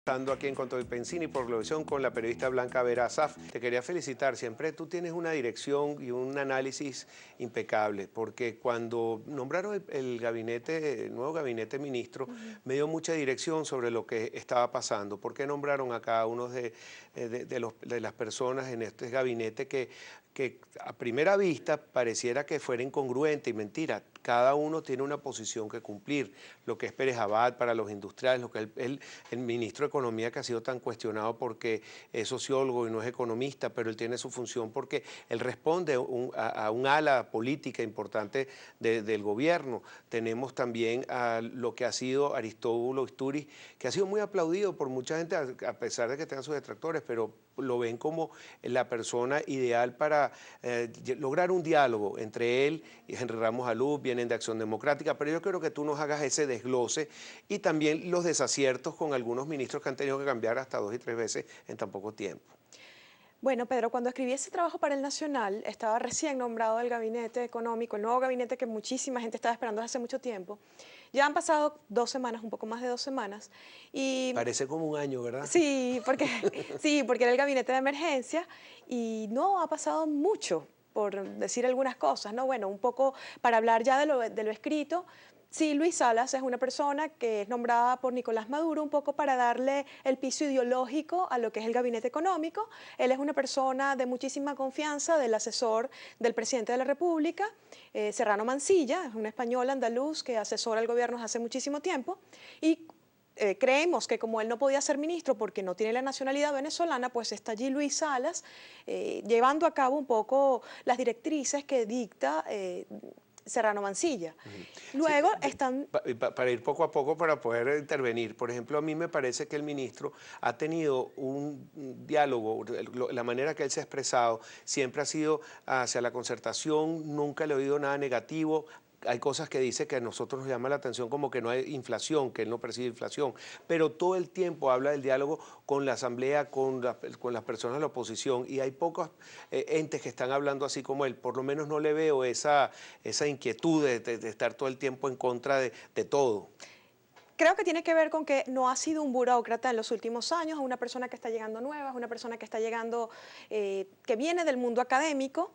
Estando aquí en Control Pensini por Globovisión con la periodista Blanca Vera Asaf. Te quería felicitar, siempre tú tienes una dirección y un análisis impecable, porque cuando nombraron el gabinete, el nuevo gabinete ministro, me dio mucha dirección sobre lo que estaba pasando. ¿Por qué nombraron a cada uno de las personas en este gabinete que a primera vista pareciera que fuera incongruente y mentira? Cada uno tiene una posición que cumplir, lo que es Pérez Abad para los industriales, lo que el ministro de Economía, que ha sido tan cuestionado porque es sociólogo y no es economista, pero él tiene su función porque él responde a un ala política importante del gobierno. Tenemos también a lo que ha sido Aristóbulo Istúriz, que ha sido muy aplaudido por mucha gente, a pesar de que tengan sus detractores, pero lo ven como la persona ideal para lograr un diálogo entre él y Henry Ramos Alú, vienen de Acción Democrática, pero yo quiero que tú nos hagas ese desglose y también los desaciertos con algunos ministros que han tenido que cambiar hasta 2 y 3 veces en tan poco tiempo. Bueno, Pedro, cuando escribí ese trabajo para el Nacional, estaba recién nombrado el gabinete económico, el nuevo gabinete que muchísima gente estaba esperando desde hace mucho tiempo. Ya han pasado 2 semanas, un poco más de 2 semanas, y Parece como un año, ¿verdad? sí, porque, sí, porque era el gabinete de emergencia y no ha pasado mucho, por decir algunas cosas, ¿no? Bueno, un poco para hablar ya de lo escrito. Sí, Luis Salas es una persona que es nombrada por Nicolás Maduro un poco para darle el piso ideológico a lo que es el gabinete económico. Él es una persona de muchísima confianza del asesor del presidente de la República, Serrano Mansilla, es un español andaluz que asesora al gobierno desde hace muchísimo tiempo y creemos que como él no podía ser ministro porque no tiene la nacionalidad venezolana, pues está allí Luis Salas llevando a cabo un poco las directrices que dicta Serrano Mansilla. Luego Sí, están... para ir poco a poco para poder intervenir. Por ejemplo, a mí me parece que el ministro ha tenido un diálogo, la manera que él se ha expresado siempre ha sido hacia la concertación, nunca le he oído nada negativo. Hay cosas que dice que a nosotros nos llama la atención como que no hay inflación, que él no percibe inflación, pero todo el tiempo habla del diálogo con la Asamblea, con las personas de la oposición, y hay pocos entes que están hablando así como él. Por lo menos no le veo esa inquietud de estar todo el tiempo en contra de todo. Creo que tiene que ver con que no ha sido un burócrata en los últimos años, es una persona que está llegando nueva, es una persona que está llegando, que viene del mundo académico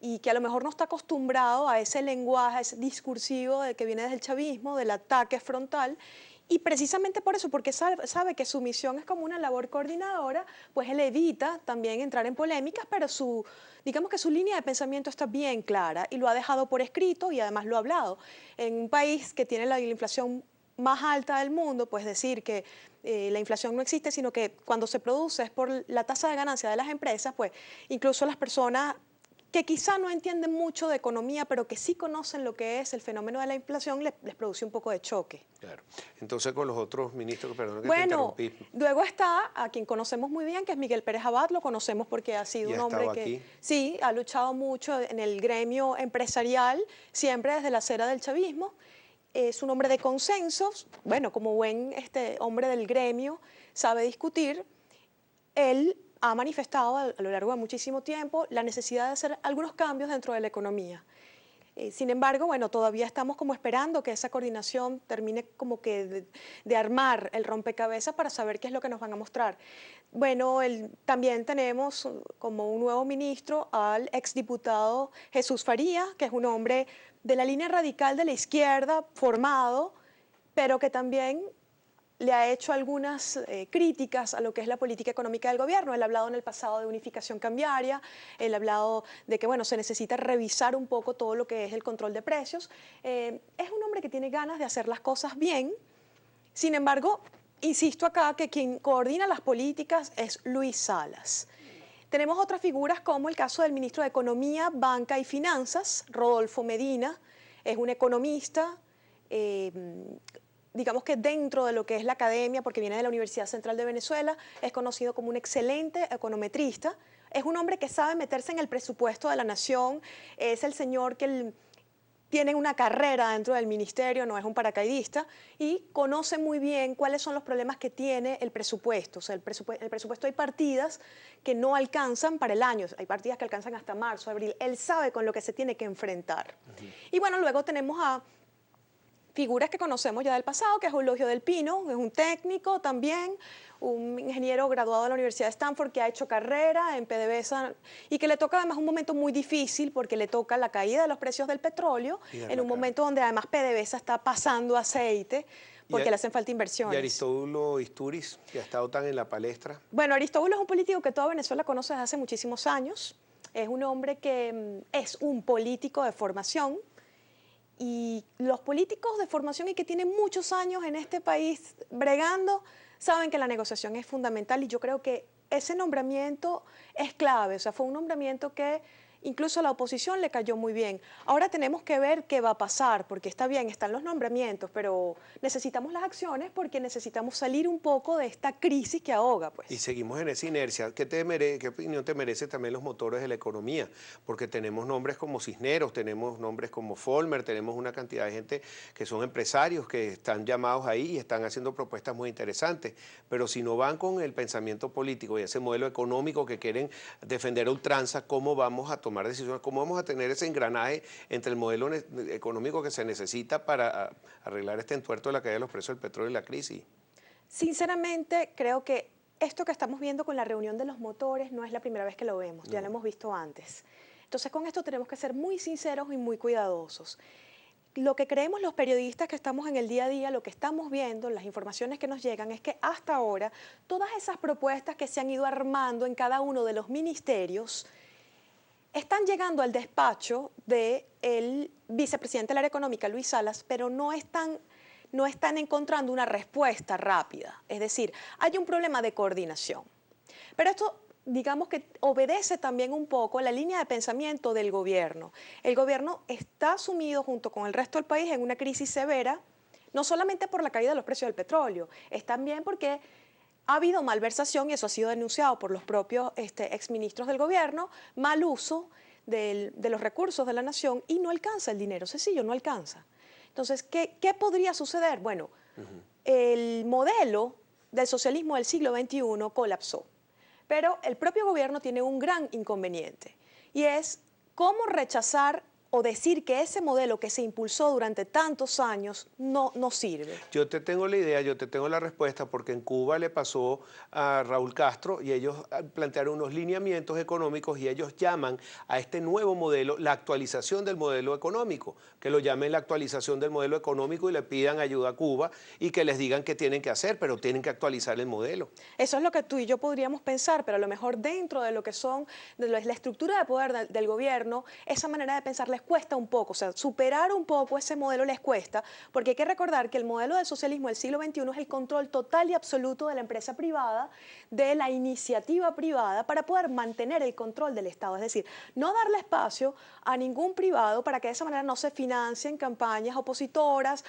y que a lo mejor no está acostumbrado a ese lenguaje, a ese discursivo que viene desde el chavismo, del ataque frontal. Y precisamente por eso, porque sabe que su misión es como una labor coordinadora, pues él evita también entrar en polémicas, pero digamos que su línea de pensamiento está bien clara y lo ha dejado por escrito y además lo ha hablado. En un país que tiene la inflación más alta del mundo, pues decir que la inflación no existe, sino que cuando se produce es por la tasa de ganancia de las empresas, pues incluso las personas que quizá no entienden mucho de economía, pero que sí conocen lo que es el fenómeno de la inflación, les produce un poco de choque. Claro. Entonces, con los otros ministros, perdón que te Bueno, interrumpí, luego está a quien conocemos muy bien, que es Miguel Pérez Abad, lo conocemos porque ha sido ya un hombre estaba que aquí. sí, ha luchado mucho en el gremio empresarial, siempre desde la acera del chavismo. Es un hombre de consensos, bueno, como buen hombre del gremio, sabe discutir. Él ha manifestado a lo largo de muchísimo tiempo la necesidad de hacer algunos cambios dentro de la economía. Sin embargo, bueno, todavía estamos como esperando que esa coordinación termine como que de armar el rompecabezas para saber qué es lo que nos van a mostrar. Bueno, también tenemos como un nuevo ministro al exdiputado Jesús Faría, que es un hombre de la línea radical de la izquierda, formado, pero que también le ha hecho algunas críticas a lo que es la política económica del gobierno. Él ha hablado en el pasado de unificación cambiaria, él ha hablado de que bueno, se necesita revisar un poco todo lo que es el control de precios. Es un hombre que tiene ganas de hacer las cosas bien, sin embargo, insisto acá que quien coordina las políticas es Luis Salas. Tenemos otras figuras como el caso del ministro de Economía, Banca y Finanzas, Rodolfo Medina, es un economista, digamos que dentro de lo que es la academia, porque viene de la Universidad Central de Venezuela, es conocido como un excelente econometrista, es un hombre que sabe meterse en el presupuesto de la nación, es el señor que tiene una carrera dentro del ministerio, no es un paracaidista, y conoce muy bien cuáles son los problemas que tiene el presupuesto. O sea, el presupuesto hay partidas que no alcanzan para el año, hay partidas que alcanzan hasta marzo, abril. Él sabe con lo que se tiene que enfrentar. Y bueno, luego tenemos a figuras que conocemos ya del pasado, que es Eulogio del Pino, es un técnico también, un ingeniero graduado de la Universidad de Stanford que ha hecho carrera en PDVSA y que le toca además un momento muy difícil porque le toca la caída de los precios del petróleo en un momento donde además PDVSA está pasando aceite porque le hacen falta ¿Y inversiones. Aristóbulo Istúriz, que ha estado tan en la palestra? Bueno, Aristóbulo es un político que toda Venezuela conoce desde hace muchísimos años. Es un hombre que es un político de formación. Y los políticos de formación y que tienen muchos años en este país bregando, saben que la negociación es fundamental y yo creo que ese nombramiento es clave. O sea, fue un nombramiento que incluso a la oposición le cayó muy bien. Ahora tenemos que ver qué va a pasar, porque está bien, están los nombramientos, pero necesitamos las acciones porque necesitamos salir un poco de esta crisis que ahoga, pues. Y seguimos en esa inercia. ¿Qué opinión te merece también los motores de la economía? Porque tenemos nombres como Cisneros, tenemos nombres como Folmer, tenemos una cantidad de gente que son empresarios que están llamados ahí y están haciendo propuestas muy interesantes. Pero si no van con el pensamiento político y ese modelo económico que quieren defender a ultranza, ¿cómo vamos a tomar decisiones? ¿Cómo vamos a tener ese engranaje entre el modelo económico que se necesita para arreglar este entuerto de la caída de los precios del petróleo y la crisis? Sinceramente, creo que esto que estamos viendo con la reunión de los motores no es la primera vez que lo vemos, ya lo hemos visto antes. Entonces, con esto tenemos que ser muy sinceros y muy cuidadosos. Lo que creemos los periodistas que estamos en el día a día, lo que estamos viendo, las informaciones que nos llegan, es que hasta ahora todas esas propuestas que se han ido armando en cada uno de los ministerios están llegando al despacho del vicepresidente del área económica, Luis Salas, pero no están encontrando una respuesta rápida. Es decir, hay un problema de coordinación. Pero esto, digamos que obedece también un poco a la línea de pensamiento del gobierno. El gobierno está sumido junto con el resto del país en una crisis severa, no solamente por la caída de los precios del petróleo, es también porque ha habido malversación, y eso ha sido denunciado por los propios exministros del gobierno, mal uso de los recursos de la nación y no alcanza el dinero, sencillo, no alcanza. Entonces, ¿qué podría suceder? Bueno, el modelo del socialismo del siglo XXI colapsó, pero el propio gobierno tiene un gran inconveniente y es cómo rechazar o decir que ese modelo que se impulsó durante tantos años no sirve. Yo te tengo la idea, yo te tengo la respuesta, porque en Cuba le pasó a Raúl Castro y ellos plantearon unos lineamientos económicos y ellos llaman a este nuevo modelo la actualización del modelo económico, que lo llamen la actualización del modelo económico y le pidan ayuda a Cuba y que les digan qué tienen que hacer, pero tienen que actualizar el modelo. Eso es lo que tú y yo podríamos pensar, pero a lo mejor dentro de lo que son, de la estructura de poder del gobierno, esa manera de pensar les cuesta un poco, o sea, superar un poco ese modelo les cuesta, porque hay que recordar que el modelo del socialismo del siglo XXI es el control total y absoluto de la empresa privada, de la iniciativa privada, para poder mantener el control del Estado, es decir, no darle espacio a ningún privado para que de esa manera no se financien campañas opositoras,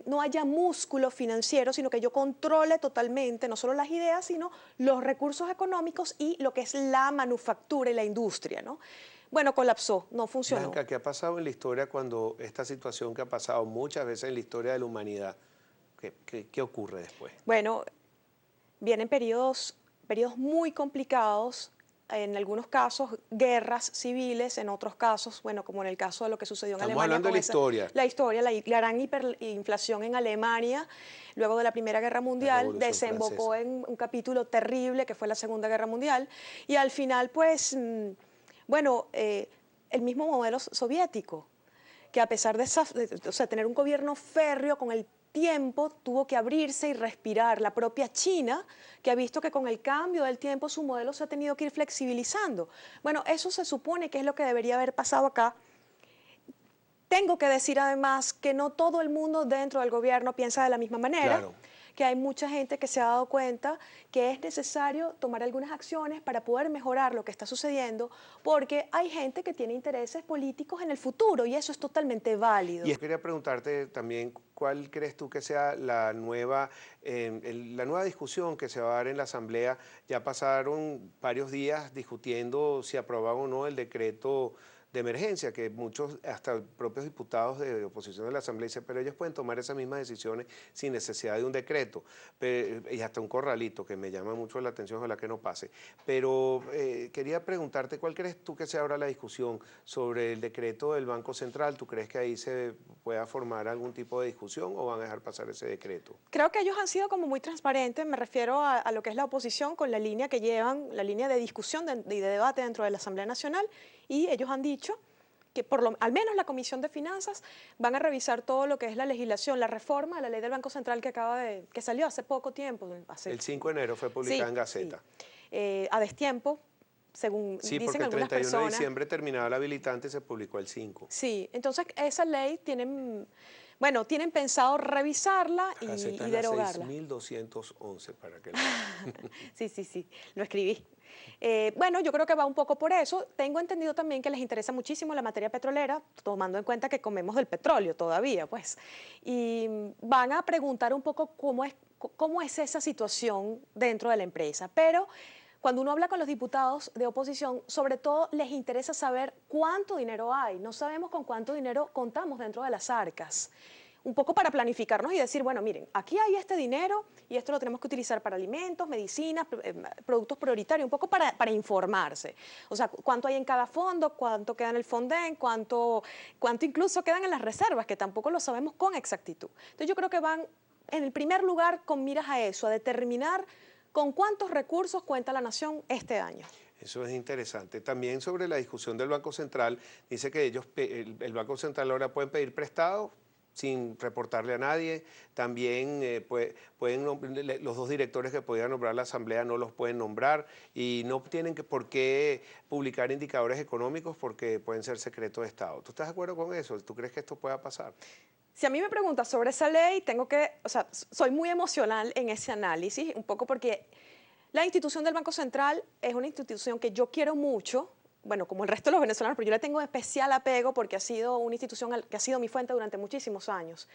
no haya músculo financiero, sino que yo controle totalmente no solo las ideas, sino los recursos económicos y lo que es la manufactura y la industria, ¿no? Bueno, colapsó, no funcionó. Blanca, ¿qué ha pasado en la historia cuando esta situación que ha pasado muchas veces en la historia de la humanidad, qué ocurre después? Bueno, vienen periodos muy complicados, en algunos casos guerras civiles, en otros casos, bueno, como en el caso de lo que sucedió en Estamos Alemania. hablando de la historia. La historia, la gran hiperinflación en Alemania, luego de la Primera Guerra Mundial, desembocó en un capítulo terrible que fue la Segunda Guerra Mundial, y al final, pues, bueno, el mismo modelo soviético, que a pesar de o sea, tener un gobierno férreo con el tiempo tuvo que abrirse y respirar. La propia China, que ha visto que con el cambio del tiempo su modelo se ha tenido que ir flexibilizando. Bueno, eso se supone que es lo que debería haber pasado acá. Tengo que decir además que no todo el mundo dentro del gobierno piensa de la misma manera. Claro. Que hay mucha gente que se ha dado cuenta que es necesario tomar algunas acciones para poder mejorar lo que está sucediendo, porque hay gente que tiene intereses políticos en el futuro y eso es totalmente válido. Y quería preguntarte también, ¿cuál crees tú que sea la nueva discusión que se va a dar en la Asamblea? Ya pasaron varios días discutiendo si aprobaban o no el decreto de emergencia, que muchos, hasta propios diputados de oposición de la Asamblea dicen, pero ellos pueden tomar esas mismas decisiones sin necesidad de un decreto, y hasta un corralito, que me llama mucho la atención, ojalá que no pase. Pero quería preguntarte, ¿cuál crees tú que sea ahora la discusión sobre el decreto del Banco Central? ¿Tú crees que ahí se pueda formar algún tipo de discusión o van a dejar pasar ese decreto? Creo que ellos han sido como muy transparentes, me refiero a lo que es la oposición con la línea que llevan, la línea de discusión y de debate dentro de la Asamblea Nacional, y ellos han dicho que al menos la Comisión de Finanzas van a revisar todo lo que es la legislación, la reforma de la ley del Banco Central que salió hace poco tiempo. El 5 de enero fue publicada en Gaceta. Sí. A destiempo, según sí, dicen porque el algunas 31 personas. de diciembre terminaba la habilitante y se publicó el 5. Sí, entonces esa ley tienen pensado revisarla y derogarla. 6.211 para que Sí, lo escribí. Bueno, yo creo que va un poco por eso. Tengo entendido también que les interesa muchísimo la materia petrolera, tomando en cuenta que comemos del petróleo todavía, pues. Y van a preguntar un poco cómo es esa situación dentro de la empresa. Pero cuando uno habla con los diputados de oposición, sobre todo les interesa saber cuánto dinero hay. No sabemos con cuánto dinero contamos dentro de las arcas. Un poco para planificarnos y decir, bueno, miren, aquí hay este dinero y esto lo tenemos que utilizar para alimentos, medicinas, productos prioritarios, un poco para informarse. O sea, cuánto hay en cada fondo, cuánto queda en el Fonden, cuánto incluso quedan en las reservas, que tampoco lo sabemos con exactitud. Entonces yo creo que van, en el primer lugar, con miras a eso, a determinar con cuántos recursos cuenta la nación este año. Eso es interesante. También sobre la discusión del Banco Central, dice que el Banco Central ahora pueden pedir prestado sin reportarle a nadie. También los dos directores que podían nombrar la Asamblea no los pueden nombrar y no tienen por qué publicar indicadores económicos porque pueden ser secretos de Estado. ¿Tú estás de acuerdo con eso? ¿Tú crees que esto pueda pasar? Si a mí me preguntas sobre esa ley, soy muy emocional en ese análisis, un poco porque la institución del Banco Central es una institución que yo quiero mucho, bueno, como el resto de los venezolanos, pero yo le tengo especial apego porque ha sido una institución que ha sido mi fuente durante muchísimos años.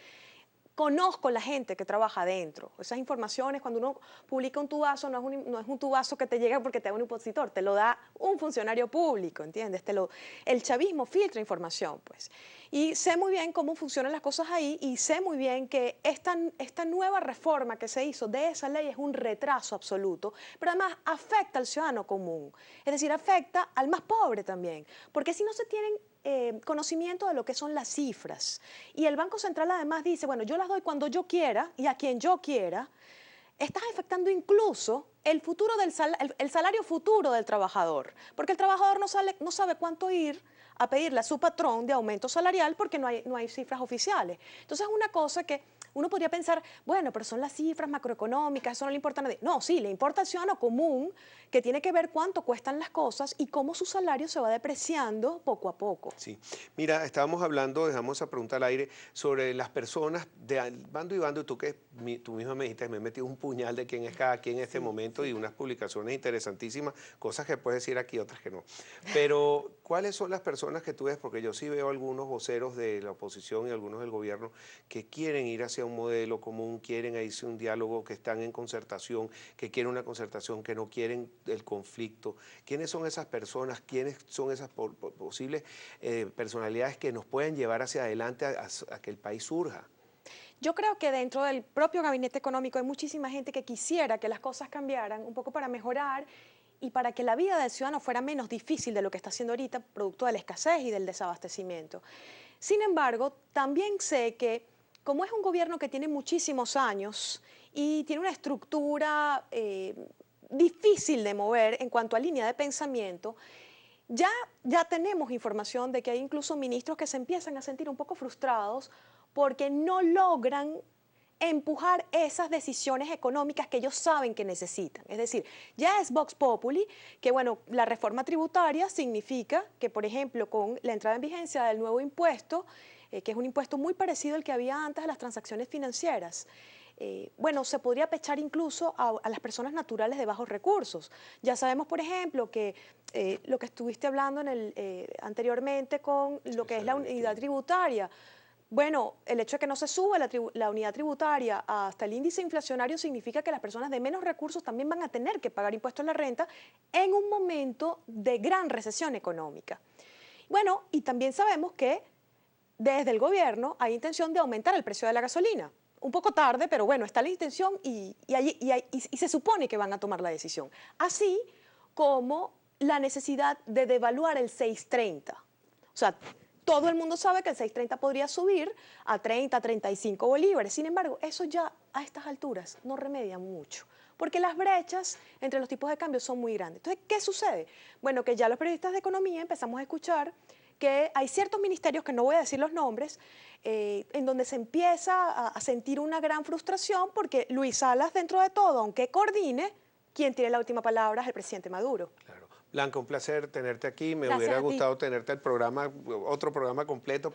Conozco la gente que trabaja adentro. Esas informaciones, cuando uno publica un tubazo, no es un tubazo que te llega porque te da un opositor, te lo da un funcionario público, ¿entiendes? El chavismo filtra información, pues. Y sé muy bien cómo funcionan las cosas ahí y sé muy bien que esta nueva reforma que se hizo de esa ley es un retraso absoluto, pero además afecta al ciudadano común. Es decir, afecta al más pobre también, porque si no se tienen conocimiento de lo que son las cifras. Y el Banco Central además dice, bueno, yo las doy cuando yo quiera y a quien yo quiera, estás afectando incluso el salario futuro del trabajador, porque el trabajador no sabe cuánto ir a pedirle a su patrón de aumento salarial porque no hay cifras oficiales. Entonces es una cosa que uno podría pensar, bueno, pero son las cifras macroeconómicas, eso no le importa a nadie. No, sí, le importa al ciudadano común que tiene que ver cuánto cuestan las cosas y cómo su salario se va depreciando poco a poco. Sí, mira, estábamos hablando, dejamos esa pregunta al aire, sobre las personas de bando y bando, y tú misma me dijiste, me he metido un puñal de quién es cada quien en este momento y unas publicaciones interesantísimas, cosas que puedes decir aquí, otras que no. Pero, ¿cuáles son las personas que tú ves? Porque yo sí veo algunos voceros de la oposición y algunos del gobierno que quieren ir hacia un modelo común, quieren irse a un diálogo, que están en concertación, que quieren una concertación, que no quieren el conflicto. ¿Quiénes son esas personas? ¿Quiénes son esas posibles personalidades que nos pueden llevar hacia adelante a que el país surja? Yo creo que dentro del propio gabinete económico hay muchísima gente que quisiera que las cosas cambiaran un poco para mejorar y para que la vida del ciudadano fuera menos difícil de lo que está haciendo ahorita, producto de la escasez y del desabastecimiento. Sin embargo, también sé que como es un gobierno que tiene muchísimos años y tiene una estructura difícil de mover en cuanto a línea de pensamiento, ya tenemos información de que hay incluso ministros que se empiezan a sentir un poco frustrados porque no logran empujar esas decisiones económicas que ellos saben que necesitan. Es decir, ya es Vox Populi, que bueno, la reforma tributaria significa que, por ejemplo, con la entrada en vigencia del nuevo impuesto, que es un impuesto muy parecido al que había antes de las transacciones financieras, bueno, se podría pechar incluso a las personas naturales de bajos recursos. Ya sabemos, por ejemplo, que lo que estuviste hablando anteriormente con lo que es la unidad tributaria. Bueno, el hecho de que no se suba la unidad tributaria hasta el índice inflacionario significa que las personas de menos recursos también van a tener que pagar impuestos a la renta en un momento de gran recesión económica. Bueno, y también sabemos que desde el gobierno hay intención de aumentar el precio de la gasolina. Un poco tarde, pero bueno, está la intención y se supone que van a tomar la decisión. Así como la necesidad de devaluar el 6.30. O sea, todo el mundo sabe que el 6.30 podría subir a 30, 35 bolívares. Sin embargo, eso ya a estas alturas no remedia mucho, porque las brechas entre los tipos de cambio son muy grandes. Entonces, ¿qué sucede? Bueno, que ya los periodistas de economía empezamos a escuchar que hay ciertos ministerios, que no voy a decir los nombres, en donde se empieza a sentir una gran frustración porque Luis Salas, dentro de todo, aunque coordine, quien tiene la última palabra es el presidente Maduro. Claro. Blanca, un placer tenerte aquí. Me Gracias hubiera a ti. gustado tenerte el programa, otro programa completo.